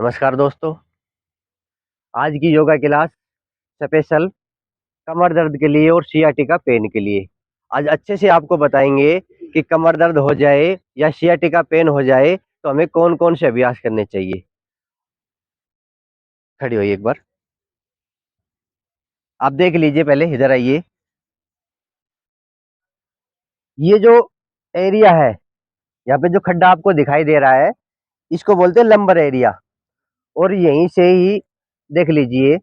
नमस्कार दोस्तों। आज की योगा क्लास स्पेशल कमर दर्द के लिए और सियाटिका पेन के लिए। आज अच्छे से आपको बताएंगे कि कमर दर्द हो जाए या सियाटिका पेन हो जाए तो हमें कौन कौन से अभ्यास करने चाहिए। खड़ी होइए एक बार। आप देख लीजिए, पहले इधर आइए। ये जो एरिया है, यहाँ पे जो खड्डा आपको दिखाई दे रहा है, इसको बोलते हैं लंबर एरिया। और यहीं से ही देख लीजिए,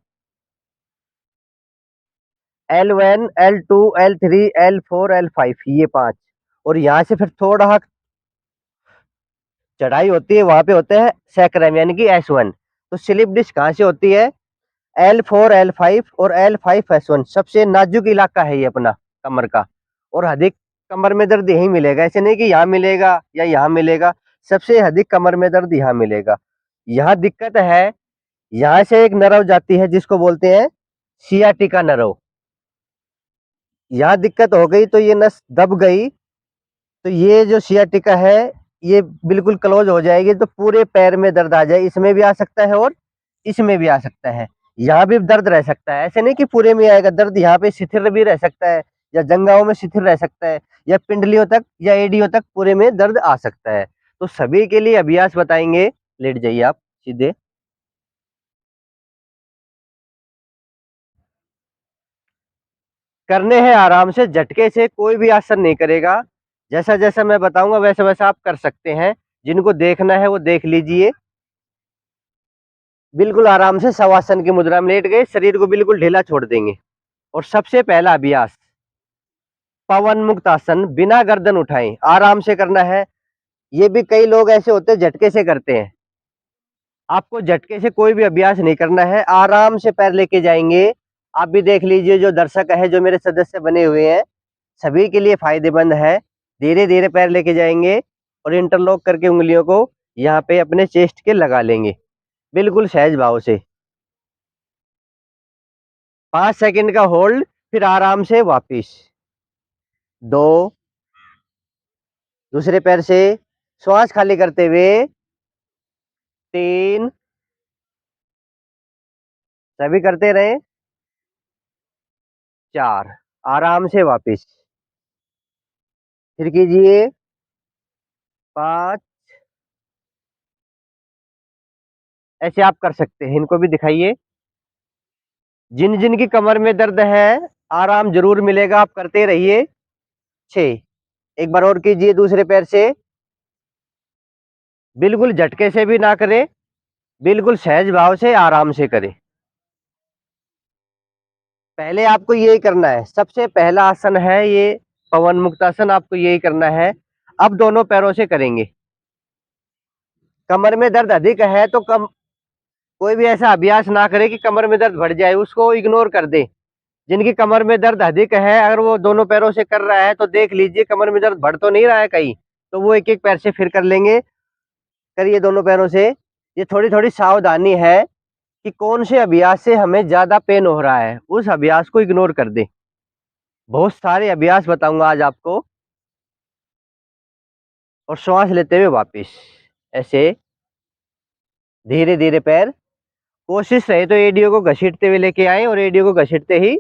L1 L2 L3 L4 L5, ये 5। और यहाँ से फिर थोड़ा चढ़ाई होती है, वहां पे होते हैं सैक्रम यानी कि S1। तो स्लिप डिस्क कहाँ से होती है? L4 L5 और L5 S1। सबसे नाजुक इलाका है ये अपना कमर का। और अधिक कमर में दर्द यही मिलेगा, ऐसे नहीं कि यहाँ मिलेगा या यहाँ मिलेगा। सबसे अधिक कमर में दर्द यहाँ मिलेगा। यहाँ दिक्कत है, यहाँ से एक नर्व जाती है जिसको बोलते हैं सियाटिका नर्व। यहाँ दिक्कत हो गई तो ये नस दब गई, तो ये जो सियाटिका है ये बिल्कुल क्लोज हो जाएगी, तो पूरे पैर में दर्द आ जाए। इसमें भी आ सकता है और इसमें भी आ सकता है। यहाँ भी दर्द रह सकता है, ऐसे नहीं कि पूरे में आएगा दर्द। यहाँ पे शिथिल भी रह सकता है, या जंघाओं में शिथिल रह सकता है, या पिंडलियों तक या एडियो तक पूरे में दर्द आ सकता है। तो सभी के लिए अभ्यास बताएंगे। लेट जाइए आप सीधे। करने हैं आराम से, झटके से कोई भी आसन नहीं करेगा। जैसा जैसा मैं बताऊंगा वैसा वैसा आप कर सकते हैं। जिनको देखना है वो देख लीजिए। बिल्कुल आराम से शवासन की मुद्रा में लेट गए, शरीर को बिल्कुल ढीला छोड़ देंगे। और सबसे पहला अभ्यास पवन मुक्त आसन, बिना गर्दन उठाएं आराम से करना है। ये भी कई लोग ऐसे होते हैं झटके से करते हैं। आपको झटके से कोई भी अभ्यास नहीं करना है, आराम से पैर लेके जाएंगे। आप भी देख लीजिए, जो दर्शक है, जो मेरे सदस्य बने हुए हैं, सभी के लिए फायदेमंद है। धीरे धीरे पैर लेके जाएंगे और इंटरलॉक करके उंगलियों को यहाँ पे अपने चेस्ट के लगा लेंगे, बिल्कुल सहज भाव से। 5 सेकंड का होल्ड, फिर आराम से वापिस। 2, दूसरे पैर से श्वास खाली करते हुए। 3, सभी करते रहे। 4, आराम से वापिस। फिर कीजिए। 5। ऐसे आप कर सकते हैं, इनको भी दिखाइए। जिन जिन की कमर में दर्द है, आराम जरूर मिलेगा, आप करते रहिए। 6, एक बार और कीजिए दूसरे पैर से। बिल्कुल झटके से भी ना करें, बिल्कुल सहज भाव से आराम से करें। पहले आपको यही करना है, सबसे पहला आसन है ये पवन मुक्तासन, आपको यही करना है। अब दोनों पैरों से करेंगे। कमर में दर्द अधिक है तो कोई भी ऐसा अभ्यास ना करे कि कमर में दर्द बढ़ जाए, उसको इग्नोर कर दे। जिनकी कमर में दर्द अधिक है, अगर वो दोनों पैरों से कर रहा है तो देख लीजिए कमर में दर्द बढ़ तो नहीं रहा है कहीं, तो वो एक एक पैर से फिर कर लेंगे। करिए दोनों पैरों से। ये थोड़ी थोड़ी सावधानी है कि कौन से अभ्यास से हमें ज्यादा पेन हो रहा है, उस अभ्यास को इग्नोर कर दे। बहुत सारे अभ्यास बताऊंगा आज आपको। और श्वास लेते हुए वापिस, ऐसे धीरे धीरे पैर। कोशिश रहे तो एडियो को घसीटते हुए लेके आए और एडियो को घसीटते ही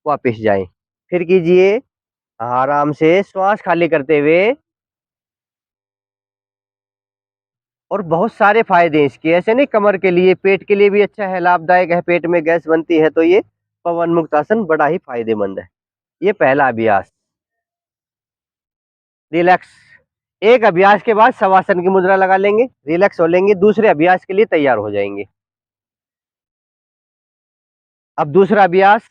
वापिस जाएं। फिर कीजिए आराम से श्वास खाली करते हुए। और बहुत सारे फायदे हैं इसके, ऐसे नहीं कमर के लिए, पेट के लिए भी अच्छा है, लाभदायक है। पेट में गैस बनती है तो ये पवन मुक्त आसन बड़ा ही फायदेमंद है। ये पहला अभ्यास। रिलैक्स। एक अभ्यास के बाद शवासन की मुद्रा लगा लेंगे, रिलैक्स हो लेंगे, दूसरे अभ्यास के लिए तैयार हो जाएंगे। अब दूसरा अभ्यास,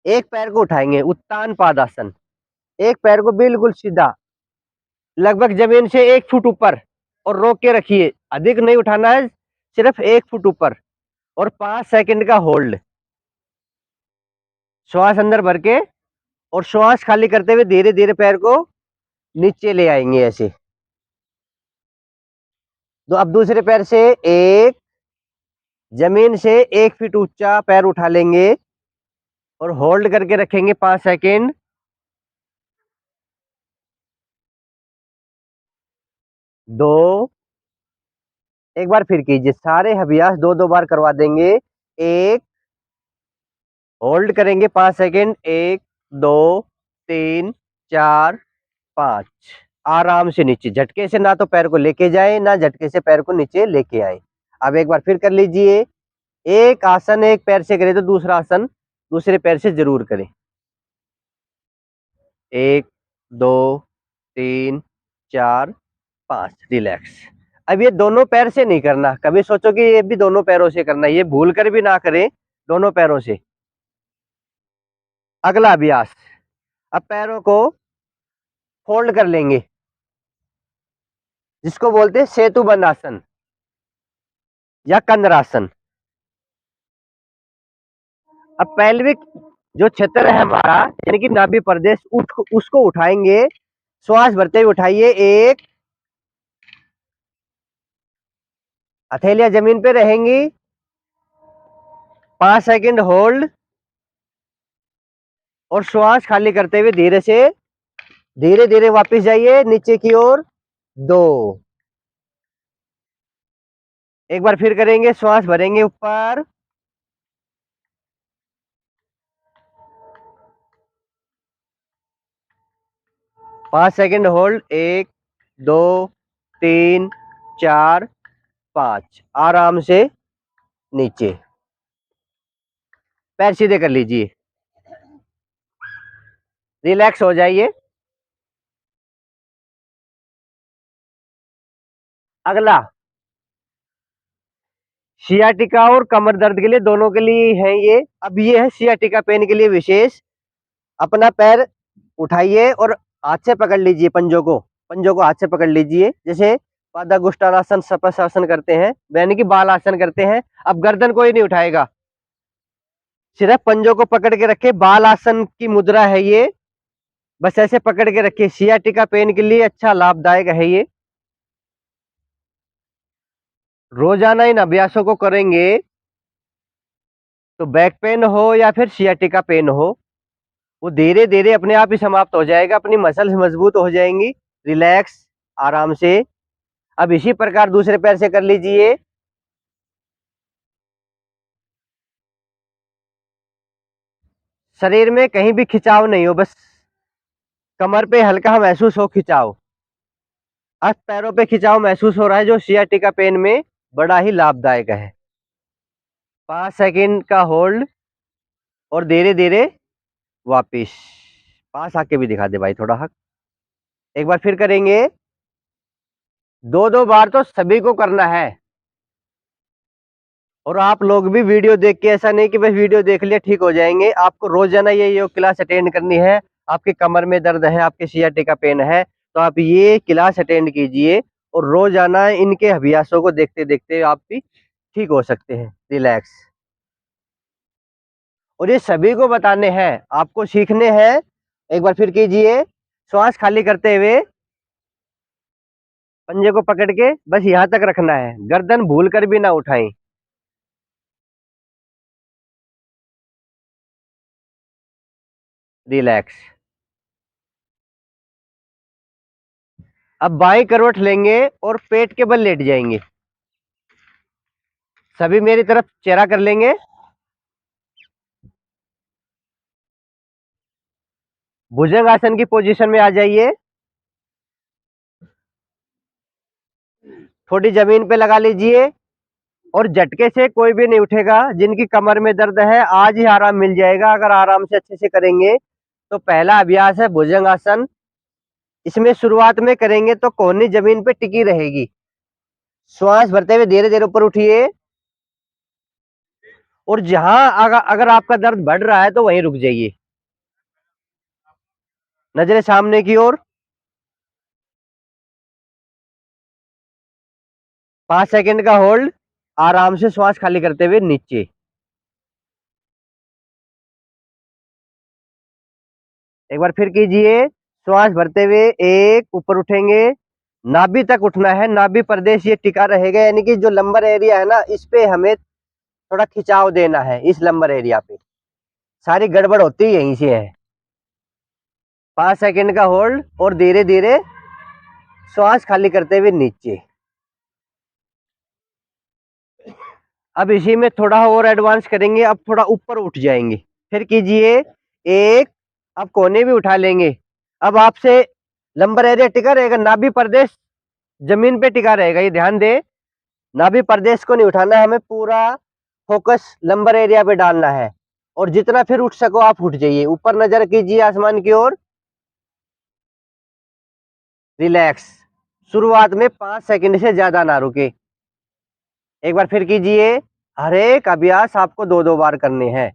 एक पैर को उठाएंगे, उत्तान पादासन। एक पैर को बिल्कुल सीधा, लगभग जमीन से 1 फुट ऊपर, और रोक के रखिए। अधिक नहीं उठाना है, सिर्फ 1 फुट ऊपर। और 5 सेकंड का होल्ड। श्वास अंदर भर के और श्वास खाली करते हुए धीरे धीरे पैर को नीचे ले आएंगे ऐसे। तो अब दूसरे पैर से एक, जमीन से 1 फीट ऊंचा पैर उठा लेंगे और होल्ड करके रखेंगे 5 सेकंड। 2, एक बार फिर कीजिए, सारे अभ्यास दो दो बार करवा देंगे। एक, होल्ड करेंगे 5 सेकेंड, 1 2 3 4 5, आराम से नीचे, झटके से ना तो पैर को लेके जाए ना झटके से पैर को नीचे लेके आए। अब एक बार फिर कर लीजिए। एक आसन एक पैर से करे तो दूसरा आसन दूसरे पैर से जरूर करें। 1 2 3 4 5, रिलैक्स। अब ये दोनों पैर से नहीं करना, कभी सोचो कि ये भी दोनों पैरों से करना, ये भूल कर भी ना करें दोनों पैरों से। अगला अभ्यास, अब पैरों को फोल्ड कर लेंगे, जिसको बोलते हैं सेतु बंद आसन या कंद्रासन। अब पैल्विक जो क्षेत्र है हमारा, यानी कि नाभि प्रदेश, उसको उठाएंगे, श्वास भरते हुए उठाइए। एक, हथेलियां जमीन पे रहेंगी, 5 सेकेंड होल्ड, और श्वास खाली करते हुए धीरे धीरे वापस जाइए नीचे की ओर। 2, एक बार फिर करेंगे, श्वास भरेंगे ऊपर, 5 सेकेंड होल्ड, 1 2 3 4 5, आराम से नीचे, पैर सीधे कर लीजिए, रिलैक्स हो जाइए। अगला, सियाटिका और कमर दर्द के लिए, दोनों के लिए है ये। अब ये है सियाटिका पेन के लिए विशेष। अपना पैर उठाइए और हाथ से पकड़ लीजिए, पंजों को हाथ से पकड़ लीजिए, जैसे पादागुष्ठानासन, सपसासन करते हैं, यानी कि बाल आसन करते हैं। अब गर्दन कोई नहीं उठाएगा, सिर्फ पंजों को पकड़ के रखे, बाल आसन की मुद्रा है ये, बस ऐसे पकड़ के रखिए। सियाटिका पेन के लिए अच्छा लाभदायक है ये। रोजाना इन अभ्यासों को करेंगे तो बैक पेन हो या फिर सियाटिका पेन हो, वो धीरे धीरे अपने आप ही समाप्त हो जाएगा, अपनी मसल्स मजबूत हो जाएंगी। रिलैक्स, आराम से। अब इसी प्रकार दूसरे पैर से कर लीजिए। शरीर में कहीं भी खिंचाव नहीं हो, बस कमर पे हल्का महसूस हो खिंचाव। अब पैरों पे खिंचाव महसूस हो रहा है, जो सियाटिका पेन में बड़ा ही लाभदायक है। 5 सेकेंड का होल्ड और धीरे धीरे वापिस। पास आके भी दिखा दे भाई थोड़ा हक। एक बार फिर करेंगे, दो दो बार तो सभी को करना है। और आप लोग भी वीडियो देख के, ऐसा नहीं कि बस वीडियो देख लिया ठीक हो जाएंगे, आपको रोजाना ये योग क्लास अटेंड करनी है। आपके कमर में दर्द है, आपके सियाटिका पेन है, तो आप ये क्लास अटेंड कीजिए, और रोजाना इनके अभ्यासों को देखते देखते आप भी ठीक हो सकते हैं। रिलैक्स। और ये सभी को बताने हैं, आपको सीखने हैं। एक बार फिर कीजिए, श्वास खाली करते हुए पंजे को पकड़ के बस यहां तक रखना है, गर्दन भूल कर भी ना उठाएं। रिलैक्स। अब बाई करवट लेंगे और पेट के बल लेट जाएंगे। सभी मेरी तरफ चेहरा कर लेंगे। भुजंग आसन की पोजीशन में आ जाइए, थोड़ी जमीन पे लगा लीजिए, और झटके से कोई भी नहीं उठेगा। जिनकी कमर में दर्द है, आज ही आराम मिल जाएगा अगर आराम से अच्छे से करेंगे। तो पहला अभ्यास है भुजंग आसन। इसमें शुरुआत में करेंगे तो कोहनी जमीन पे टिकी रहेगी। श्वास भरते हुए धीरे धीरे ऊपर उठिए, और जहां अगर आपका दर्द बढ़ रहा है तो वहीं रुक जाइए, नजरें सामने की ओर। 5 सेकेंड का होल्ड, आराम से श्वास खाली करते हुए नीचे। एक बार फिर कीजिए, श्वास भरते हुए एक, ऊपर उठेंगे, नाभि तक उठना है, नाभि प्रदेश ये टिका रहेगा, यानी कि जो लंबर एरिया है ना, इस पे हमें थोड़ा खिंचाव देना है, इस लंबर एरिया पे। सारी गड़बड़ होती है यहीं से है। 5 सेकेंड का होल्ड और धीरे धीरे श्वास खाली करते हुए नीचे। अब इसी में थोड़ा और एडवांस करेंगे, अब थोड़ा ऊपर उठ जाएंगे। फिर कीजिए एक, अब कोने भी उठा लेंगे। अब आपसे लंबर एरिया टिका रहेगा, नाभि प्रदेश जमीन पे टिका रहेगा, ये ध्यान दे। नाभि प्रदेश को नहीं उठाना है, हमें पूरा फोकस लंबर एरिया पे डालना है। और जितना फिर उठ सको आप उठ जाइए, ऊपर नजर कीजिए आसमान की ओर, रिलैक्स। शुरुआत में 5 सेकंड से ज्यादा ना रुके। एक बार फिर कीजिए। हर एक अभ्यास आपको 2-2 बार करने हैं।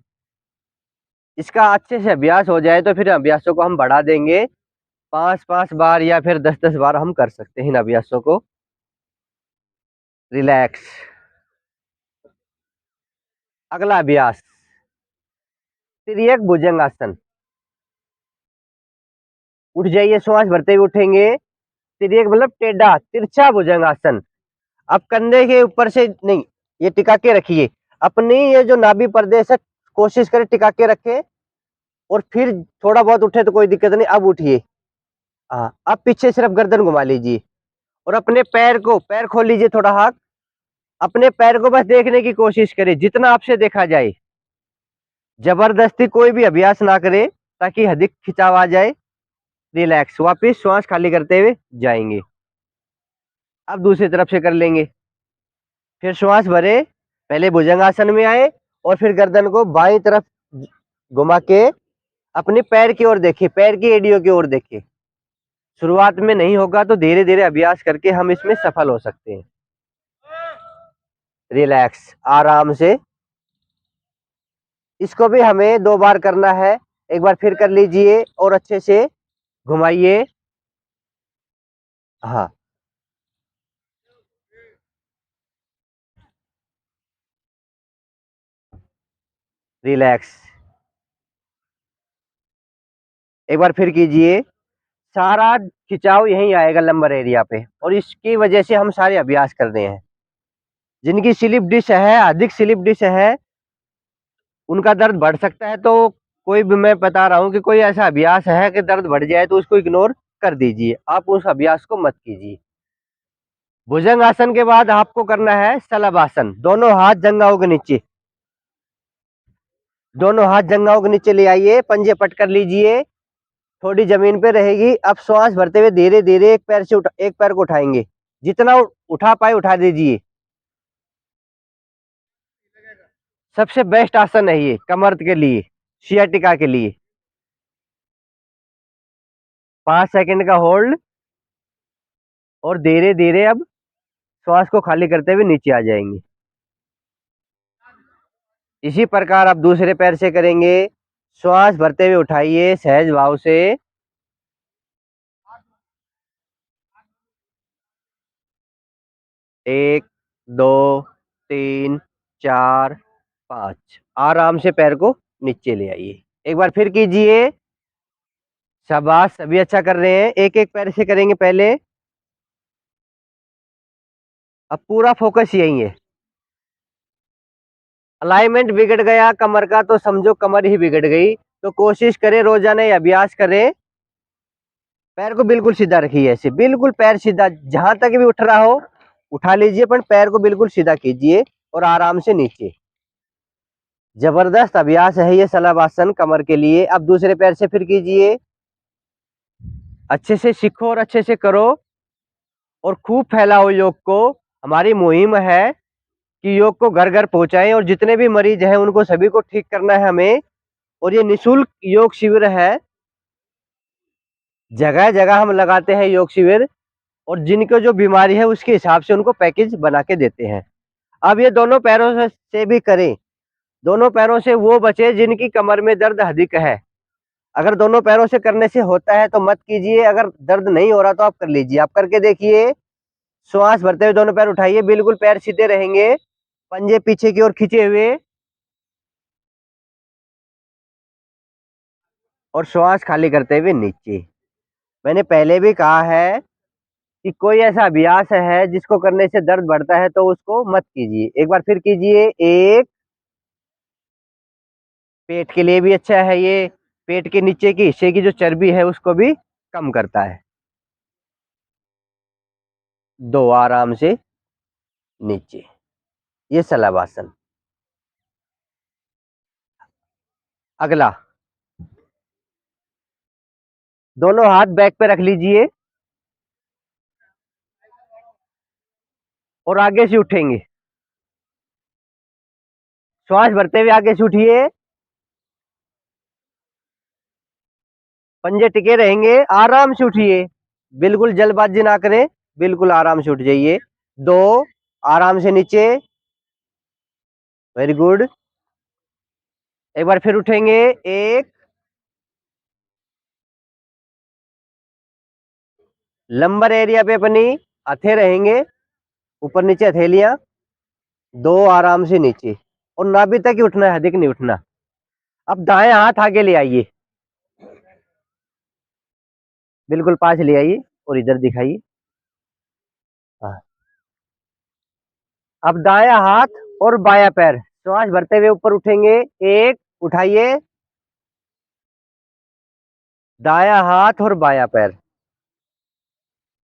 इसका अच्छे से अभ्यास हो जाए तो फिर अभ्यासों को हम बढ़ा देंगे, 5-5 बार या फिर 10-10 बार हम कर सकते हैं इन अभ्यासों को। रिलैक्स। अगला अभ्यास तिर्यक भुजंगासन। उठ जाइए, श्वास भरते हुए उठेंगे। तिर्यक मतलब टेढ़ा तिरछा भुजंगासन। अब कंधे के ऊपर से नहीं, ये टिका के रखिए। अपनी ये जो नाभि प्रदेश है कोशिश करें टिका के रखे, और फिर थोड़ा बहुत उठे तो कोई दिक्कत नहीं। अब उठिए। हाँ, अब पीछे सिर्फ गर्दन घुमा लीजिए और अपने पैर को, पैर खोल लीजिए थोड़ा हाथ। अपने पैर को बस देखने की कोशिश करें जितना आपसे देखा जाए। जबरदस्ती कोई भी अभ्यास ना करे ताकि अधिक खिंचाव आ जाए। रिलैक्स, वापिस श्वास खाली करते हुए जाएंगे। अब दूसरी तरफ से कर लेंगे। फिर श्वास भरे, पहले भुजंगासन में आए और फिर गर्दन को बाईं तरफ घुमा के अपने पैर की ओर देखिए, पैर की एड़ियों की ओर देखिए। शुरुआत में नहीं होगा तो धीरे धीरे अभ्यास करके हम इसमें सफल हो सकते हैं। रिलैक्स, आराम से। इसको भी हमें 2 बार करना है। एक बार फिर कर लीजिए और अच्छे से घुमाइए। हाँ, रिलैक्स। एक बार फिर कीजिए। सारा खिंचाव यहीं आएगा लंबर एरिया पे, और इसकी वजह से हम सारे अभ्यास कर रहे हैं। जिनकी स्लिप डिस्क है, अधिक स्लिप डिस्क है, उनका दर्द बढ़ सकता है। तो कोई भी, मैं बता रहा हूँ कि कोई ऐसा अभ्यास है कि दर्द बढ़ जाए तो उसको इग्नोर कर दीजिए, आप उस अभ्यास को मत कीजिए। भुजंग आसन के बाद आपको करना है शलभ आसन। दोनों हाथ जंघाओं के नीचे, दोनों हाथ जंघाओं के नीचे ले आइए, पंजे पट कर लीजिए, थोड़ी जमीन पे रहेगी। अब श्वास भरते हुए धीरे धीरे एक पैर से एक पैर को उठाएंगे, जितना उठा पाए उठा दीजिए। सबसे बेस्ट आसन है ये कमर के लिए, सियाटिका के लिए। 5 सेकंड का होल्ड, और धीरे धीरे अब श्वास को खाली करते हुए नीचे आ जाएंगे। इसी प्रकार आप दूसरे पैर से करेंगे। श्वास भरते हुए उठाइए सहज भाव से। 1, 2, 3, 4, 5। आराम से पैर को नीचे ले आइए। एक बार फिर कीजिए। शाबाश, सभी अच्छा कर रहे हैं। एक एक पैर से करेंगे पहले। अब पूरा फोकस यही है। अलाइनमेंट बिगड़ गया कमर का तो समझो कमर ही बिगड़ गई। तो कोशिश करें रोजाना ये अभ्यास करें। पैर को बिल्कुल सीधा रखिए, ऐसे बिल्कुल पैर सीधा, जहां तक भी उठ रहा हो उठा लीजिए, पर पैर को बिल्कुल सीधा कीजिए और आराम से नीचे। जबरदस्त अभ्यास है ये शलभ आसन कमर के लिए। अब दूसरे पैर से फिर कीजिए। अच्छे से सीखो और अच्छे से करो, और खूब फैलाओ योग को। हमारी मुहिम है कि योग को घर घर पहुंचाएं, और जितने भी मरीज हैं उनको सभी को ठीक करना है हमें। और ये निशुल्क योग शिविर है, जगह जगह हम लगाते हैं योग शिविर, और जिनको जो बीमारी है उसके हिसाब से उनको पैकेज बना के देते हैं। अब ये दोनों पैरों से भी करें। दोनों पैरों से वो बचे जिनकी कमर में दर्द अधिक है। अगर दोनों पैरों से करने से होता है तो मत कीजिए, अगर दर्द नहीं हो रहा तो आप कर लीजिए। आप करके देखिए। श्वास भरते हुए दोनों पैर उठाइए, बिल्कुल पैर सीधे रहेंगे, पंजे पीछे की ओर खींचे हुए, और श्वास खाली करते हुए नीचे। मैंने पहले भी कहा है कि कोई ऐसा अभ्यास है जिसको करने से दर्द बढ़ता है तो उसको मत कीजिए। एक बार फिर कीजिए। एक, पेट के लिए भी अच्छा है ये, पेट के नीचे की हिस्से की जो चर्बी है उसको भी कम करता है। 2, आराम से नीचे। ये शलभासन। अगला, दोनों हाथ बैक पे रख लीजिए और आगे से उठेंगे। श्वास भरते हुए आगे से उठिए, पंजे टिके रहेंगे, आराम से उठिए, बिल्कुल जल्दबाजी ना करें, बिल्कुल आराम से उठ जाइए। 2, आराम से नीचे, वेरी गुड। एक बार फिर उठेंगे, 1, लंबर एरिया पे अपनी हथे रहेंगे, ऊपर नीचे हथेलियां, 2, आराम से नीचे, और नाभि तक ही उठना है, अधिक नहीं उठना। अब दाएं हाथ आगे ले आइए, बिल्कुल पास ले आइए और इधर दिखाइए। हाँ। अब दायां हाथ और बायां पैर श्वास भरते हुए ऊपर उठेंगे, 1, उठाइए, दायां हाथ और बायां पैर,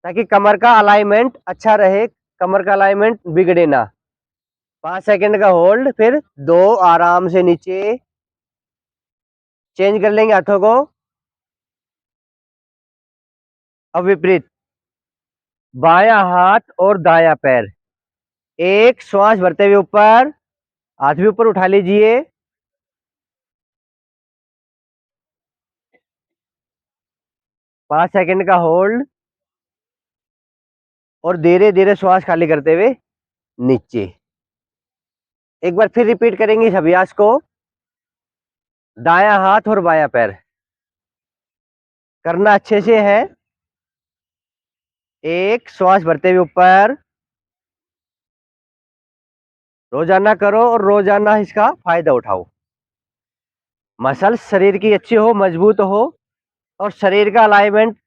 ताकि कमर का अलाइनमेंट अच्छा रहे, कमर का अलाइनमेंट बिगड़े ना। 5 सेकंड का होल्ड, फिर 2, आराम से नीचे, चेंज कर लेंगे हाथों को। अब विपरीत, बायां हाथ और दायां पैर, 1, श्वास भरते हुए ऊपर, हाथ भी ऊपर उठा लीजिए, 5 सेकंड का होल्ड, और धीरे धीरे श्वास खाली करते हुए नीचे। एक बार फिर रिपीट करेंगे इस अभ्यास को, दायां हाथ और बायां पैर करना अच्छे से है। 1, श्वास भरते हुए ऊपर, रोजाना करो और रोजाना इसका फायदा उठाओ। मसल शरीर की अच्छी हो, मजबूत हो, और शरीर का अलाइनमेंट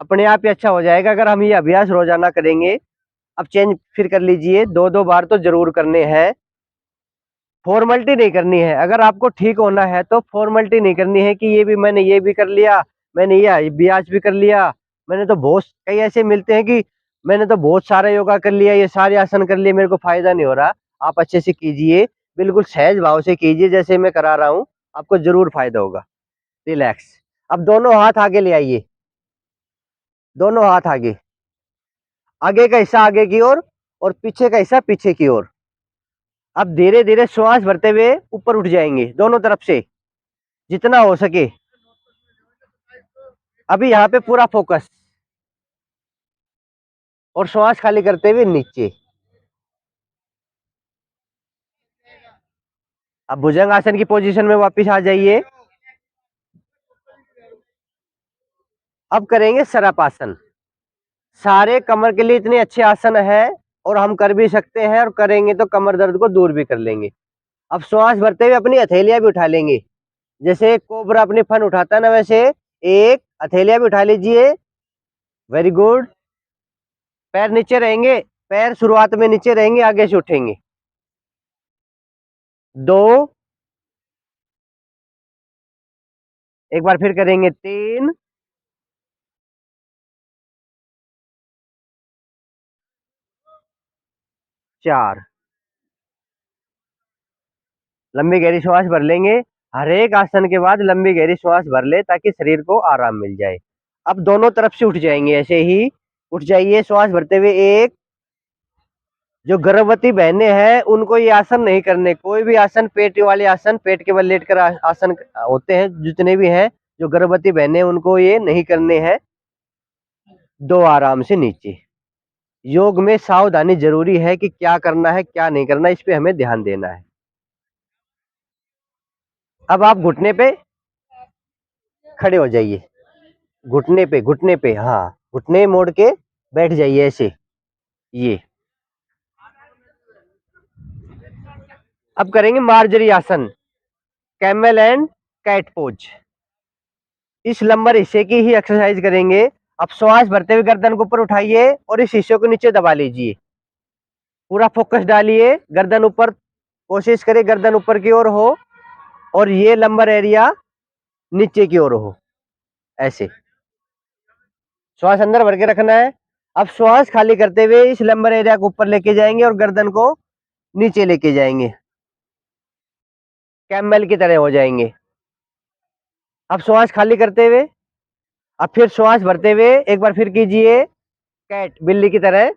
अपने आप ही अच्छा हो जाएगा अगर हम ये अभ्यास रोजाना करेंगे। अब चेंज फिर कर लीजिए, 2-2 बार तो जरूर करने हैं, फॉर्मेलिटी नहीं करनी है। अगर आपको ठीक होना है तो फॉर्मेलिटी नहीं करनी है कि मैंने ये भी कर लिया, मैंने ये अभ्यास भी कर लिया, मैंने तो बहुत कई ऐसे मिलते हैं कि मैंने तो बहुत सारा योगा कर लिया, ये सारे आसन कर लिए, मेरे को फायदा नहीं हो रहा। आप अच्छे से कीजिए, बिल्कुल सहज भाव से कीजिए, जैसे मैं करा रहा हूँ, आपको जरूर फायदा होगा। रिलैक्स। अब दोनों हाथ आगे ले आइए, दोनों हाथ आगे, आगे का हिस्सा आगे की ओर और पीछे का हिस्सा पीछे की ओर। अब धीरे धीरे श्वास भरते हुए ऊपर उठ जाएंगे दोनों तरफ से, जितना हो सके। अभी यहाँ पे पूरा फोकस, और श्वास खाली करते हुए नीचे। अब भुजंग आसन की पोजीशन में वापस आ जाइए। अब करेंगे सरापासन। सारे कमर के लिए इतने अच्छे आसन है, और हम कर भी सकते हैं, और करेंगे तो कमर दर्द को दूर भी कर लेंगे। अब श्वास भरते हुए अपनी हथेलियां भी उठा लेंगे, जैसे कोबरा अपनी फन उठाता है ना, वैसे 1, हथेलियां भी उठा लीजिए, वेरी गुड। पैर नीचे रहेंगे, पैर शुरुआत में नीचे रहेंगे, आगे से उठेंगे, 2, एक बार फिर करेंगे, 3, 4। लंबी गहरी श्वास भर लेंगे, हर एक आसन के बाद लंबी गहरी श्वास भर ले, ताकि शरीर को आराम मिल जाए। अब दोनों तरफ से उठ जाएंगे, ऐसे ही उठ जाइए श्वास भरते हुए। 1, जो गर्भवती बहनें हैं उनको ये आसन नहीं करने, कोई भी आसन, पेट वाले आसन, पेट के बल लेट कर आसन होते हैं जितने भी हैं, जो गर्भवती बहनें उनको ये नहीं करने हैं। 2, आराम से नीचे। योग में सावधानी जरूरी है कि क्या करना है क्या नहीं करना, इस पे हमें ध्यान देना है। अब आप घुटने पे खड़े हो जाइए, घुटने पे, हाँ, घुटने मोड़ के बैठ जाइए ऐसे, ये। अब करेंगे मार्जरी आसन, कैमल एंड कैट पोज। इस लंबर हिस्से की ही एक्सरसाइज करेंगे। अब श्वास भरते हुए गर्दन को ऊपर उठाइए और इस हिस्से को नीचे दबा लीजिए, पूरा फोकस डालिए, गर्दन ऊपर, कोशिश करिए गर्दन ऊपर की ओर हो, और ये लंबर एरिया नीचे की ओर हो, ऐसे। श्वास अंदर भर के रखना है। अब श्वास खाली करते हुए इस लंबर एरिया को ऊपर लेके जाएंगे और गर्दन को नीचे लेके जाएंगे, कैमल की तरह हो जाएंगे। अब श्वास खाली करते हुए, अब फिर श्वास भरते हुए एक बार फिर कीजिए कैट, बिल्ली की तरह।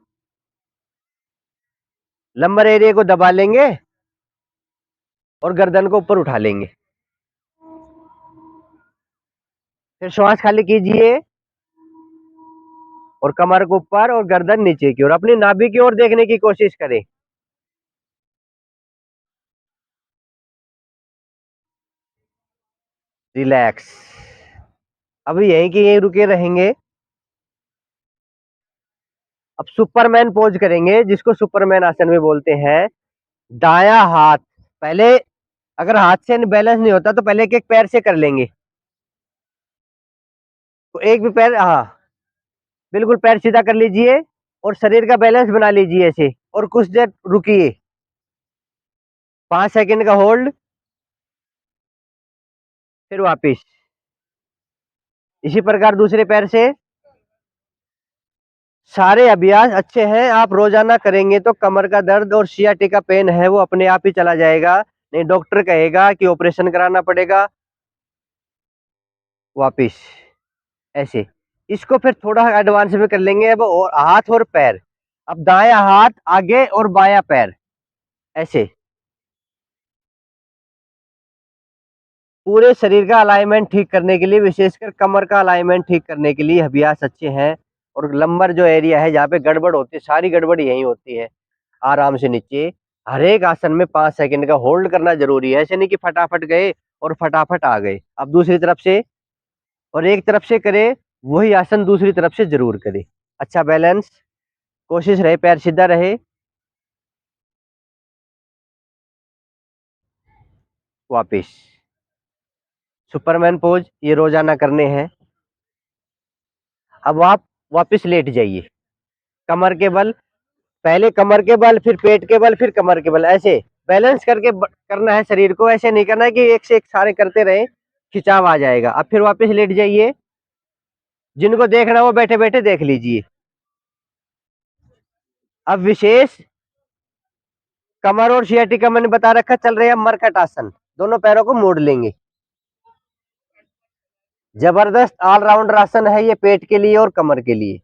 लंबर एरिया को दबा लेंगे और गर्दन को ऊपर उठा लेंगे। फिर श्वास खाली कीजिए और कमर को ऊपर और गर्दन नीचे की ओर, अपनी नाभि की ओर देखने की कोशिश करें। रिलैक्स। अब यहीं के यहीं रुके रहेंगे। अब सुपरमैन पोज करेंगे, जिसको सुपरमैन आसन में बोलते हैं। दाया हाथ पहले, अगर हाथ से बैलेंस नहीं होता तो पहले एक एक पैर से कर लेंगे। तो एक भी पैर, हाँ बिल्कुल पैर सीधा कर लीजिए और शरीर का बैलेंस बना लीजिए ऐसे, और कुछ देर रुकिए। 5 सेकंड का होल्ड, फिर वापिस। इसी प्रकार दूसरे पैर से। सारे अभ्यास अच्छे हैं, आप रोजाना करेंगे तो कमर का दर्द और सियाटिका पेन है वो अपने आप ही चला जाएगा। नहीं डॉक्टर कहेगा कि ऑपरेशन कराना पड़ेगा। वापिस ऐसे। इसको फिर थोड़ा एडवांस में कर लेंगे अब, और हाथ और पैर। अब दाया हाथ आगे और बाया पैर ऐसे। पूरे शरीर का अलाइनमेंट ठीक करने के लिए, विशेषकर कमर का अलाइनमेंट ठीक करने के लिए अभ्यास अच्छे हैं। और लंबर जो एरिया है जहाँ पे गड़बड़ होती है, सारी गड़बड़ यही होती है। आराम से नीचे, हर एक आसन में 5 सेकंड का होल्ड करना जरूरी है। ऐसे नहीं कि फटाफट गए और फटाफट आ गए। अब दूसरी तरफ से, और एक तरफ से करे वही आसन दूसरी तरफ से जरूर करे। अच्छा बैलेंस, कोशिश रहे पैर सीधा रहे। वापिस सुपरमैन पोज, ये रोजाना करने हैं। अब आप वापस लेट जाइए, कमर के बल, पहले कमर के बल फिर पेट के बल फिर कमर के बल, ऐसे बैलेंस करके करना है शरीर को। ऐसे नहीं करना है कि एक से एक सारे करते रहे, खिंचाव आ जाएगा। अब फिर वापस लेट जाइए, जिनको देखना हो बैठे बैठे देख लीजिए। अब विशेष कमर और सियाटिका मैंने बता रखा, चल रहे हैं मरकट आसन। दोनों पैरों को मोड़ लेंगे। जबरदस्त ऑलराउंडर आसन है ये, पेट के लिए और कमर के लिए।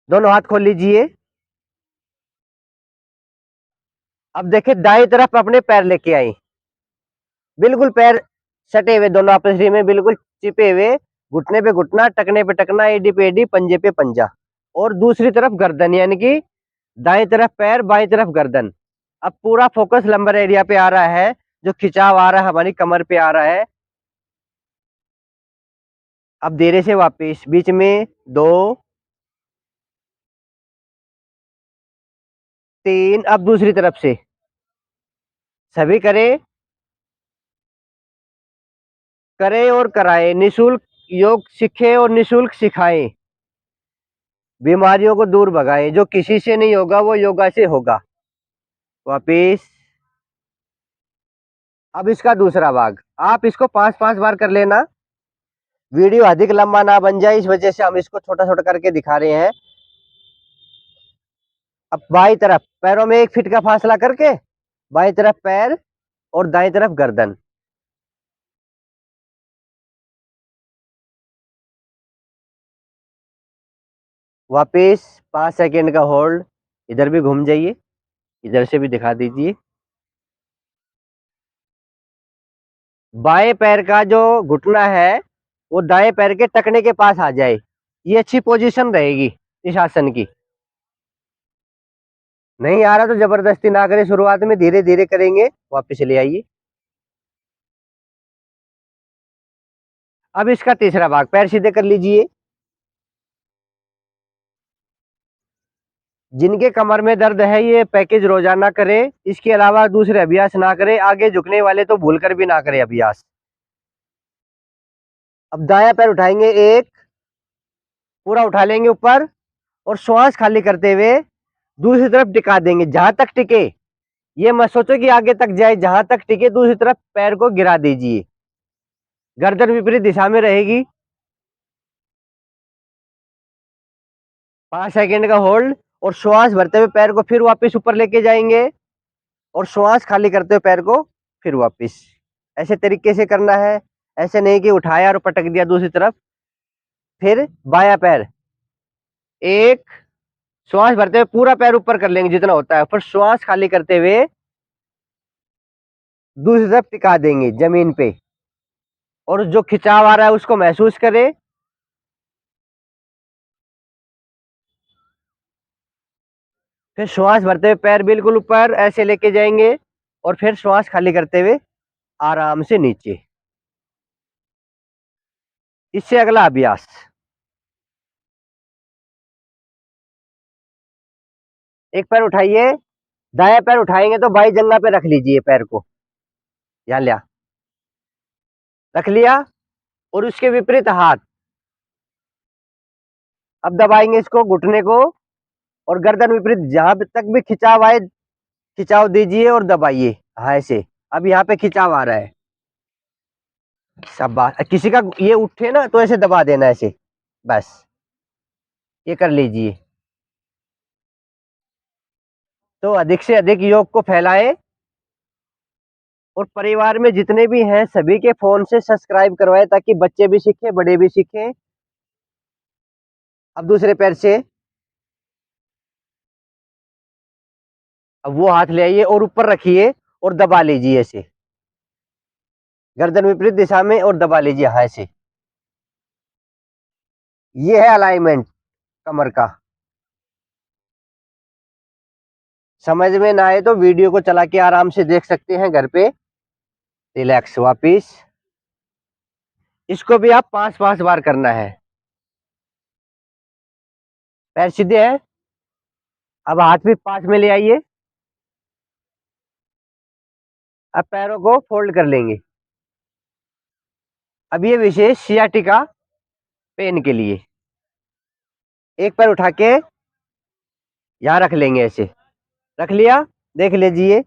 दोनों हाथ खोल लीजिए। अब देखिए दाई तरफ अपने पैर लेके आई, बिल्कुल पैर सटे हुए, दोनों आपस में बिल्कुल चिपे हुए। घुटने पे घुटना, टकने पे टकना, एडी पे एडी, पंजे पे पंजा। और दूसरी तरफ गर्दन, यानी कि दाएं तरफ पैर बाएं तरफ गर्दन। अब पूरा फोकस लंबर एरिया पे आ रहा है, जो खिंचाव आ रहा है हमारी कमर पे आ रहा है। अब धीरे से वापिस बीच में 2 3। अब दूसरी तरफ से सभी करे, करे और कराए। निशुल्क योग सीखे और निशुल्क सिखाएं। बीमारियों को दूर भगाएं, जो किसी से नहीं होगा वो योगा से होगा। वापिस। अब इसका दूसरा भाग, आप इसको 5-5 बार कर लेना। वीडियो अधिक लंबा ना बन जाए, इस वजह से हम इसको छोटा छोटा करके दिखा रहे हैं। अब बाई तरफ पैरों में 1 फीट का फासला करके, बाई तरफ पैर और दाई तरफ गर्दन। वापिस 5 सेकंड का होल्ड। इधर भी घूम जाइए, इधर से भी दिखा दीजिए। बाएं पैर का जो घुटना है वो दाएं पैर के टखने के पास आ जाए, ये अच्छी पोजीशन रहेगी इस आसन की। नहीं आ रहा तो जबरदस्ती ना करें, शुरुआत में धीरे धीरे करेंगे। वापस ले आइए। अब इसका तीसरा भाग, पैर सीधे कर लीजिए। जिनके कमर में दर्द है ये पैकेज रोजाना करें, इसके अलावा दूसरे अभ्यास ना करें। आगे झुकने वाले तो भूल कर भी ना करें अभ्यास। अब दाया पैर उठाएंगे, एक पूरा उठा लेंगे ऊपर, और श्वास खाली करते हुए दूसरी तरफ टिका देंगे जहां तक टिके। ये मत सोचो कि आगे तक जाए, जहां तक टिके दूसरी तरफ पैर को गिरा दीजिए। गर्दन विपरीत दिशा में रहेगी। 5 सेकंड का होल्ड और श्वास भरते हुए पैर को फिर वापस ऊपर लेके जाएंगे और श्वास खाली करते हुए पैर को फिर वापस। ऐसे तरीके से करना है, ऐसे नहीं कि उठाया और पटक दिया दूसरी तरफ। फिर बायां पैर, एक, श्वास भरते हुए पूरा पैर ऊपर कर लेंगे जितना होता है, फिर श्वास खाली करते हुए दूसरी तरफ टिका देंगे जमीन पे, और जो खिंचाव आ रहा है उसको महसूस करें। फिर श्वास भरते हुए पैर बिल्कुल ऊपर ऐसे लेके जाएंगे और फिर श्वास खाली करते हुए आराम से नीचे। इससे अगला अभ्यास, एक पैर उठाइए, दाया पैर उठाएंगे तो बाई जंगा पे रख लीजिए पैर को, यहां लिया, रख लिया, और उसके विपरीत हाथ। अब दबाएंगे इसको, घुटने को, और गर्दन विपरीत, जहां तक भी खिंचाव आए खिंचाव दीजिए और दबाइए। हाँ ऐसे, अब यहाँ पे खिंचाव आ रहा है, सब बात, किसी का ये उठे ना तो ऐसे दबा देना ऐसे, बस ये कर लीजिए। तो अधिक से अधिक योग को फैलाएं, और परिवार में जितने भी हैं सभी के फोन से सब्सक्राइब करवाएं, ताकि बच्चे भी सीखें, बड़े भी सीखें। अब दूसरे पैर से, अब वो हाथ ले आइए और ऊपर रखिए और दबा लीजिए ऐसे, गर्दन विपरीत दिशा में, और दबा लीजिए। हाँ ऐसे, ये है अलाइनमेंट कमर का। समझ में ना आए तो वीडियो को चला के आराम से देख सकते हैं घर पे। रिलैक्स, वापिस। इसको भी आप 5-5 बार करना है। पैर सीधे हैं, अब हाथ भी पास में ले आइए। अब पैरों को फोल्ड कर लेंगे। अब ये विशेष सियाटिका पेन के लिए, एक पैर उठा के यहाँ रख लेंगे, ऐसे रख लिया, देख लीजिए।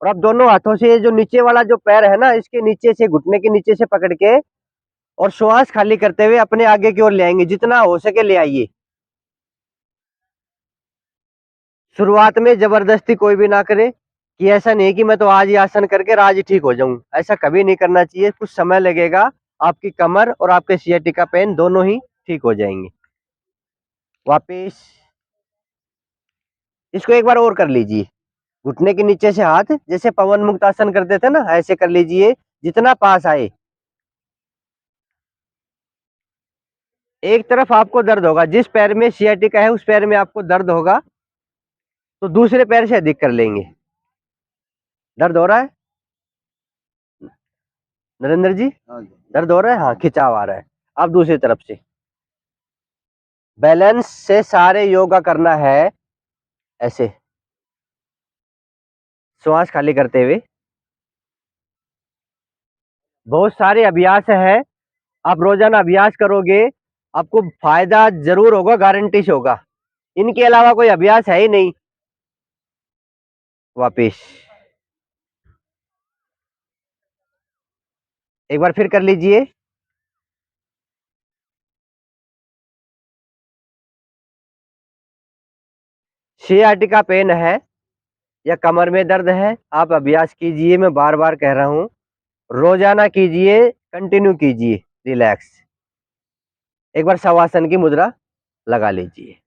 और अब दोनों हाथों से जो नीचे वाला जो पैर है ना, इसके नीचे से, घुटने के नीचे से पकड़ के, और श्वास खाली करते हुए अपने आगे की ओर ले आएंगे, जितना हो सके ले आइए। शुरुआत में जबरदस्ती कोई भी ना करे, कि ऐसा नहीं कि मैं तो आज ही आसन करके आज ही ठीक हो जाऊं, ऐसा कभी नहीं करना चाहिए। कुछ समय लगेगा, आपकी कमर और आपके सियाटिका पेन दोनों ही ठीक हो जाएंगे। वापिस इसको एक बार और कर लीजिए, घुटने के नीचे से हाथ, जैसे पवन मुक्त आसन करते थे ना, ऐसे कर लीजिए जितना पास आए। एक तरफ आपको दर्द होगा, जिस पैर में सियाटिका है उस पैर में आपको दर्द होगा, तो दूसरे पैर से अधिक कर लेंगे। दर्द हो रहा है नरेंद्र जी? दर्द हो रहा है, हाँ खिंचाव आ रहा है। अब दूसरी तरफ से बैलेंस से सारे योगा करना है, ऐसे श्वास खाली करते हुए। बहुत सारे अभ्यास है, आप रोजाना अभ्यास करोगे, आपको फायदा जरूर होगा, गारंटी से होगा। इनके अलावा कोई अभ्यास है ही नहीं। वापिस एक बार फिर कर लीजिए। सियाटिका पेन है या कमर में दर्द है, आप अभ्यास कीजिए, मैं बार बार कह रहा हूं, रोजाना कीजिए, कंटिन्यू कीजिए। रिलैक्स, एक बार शवासन की मुद्रा लगा लीजिए।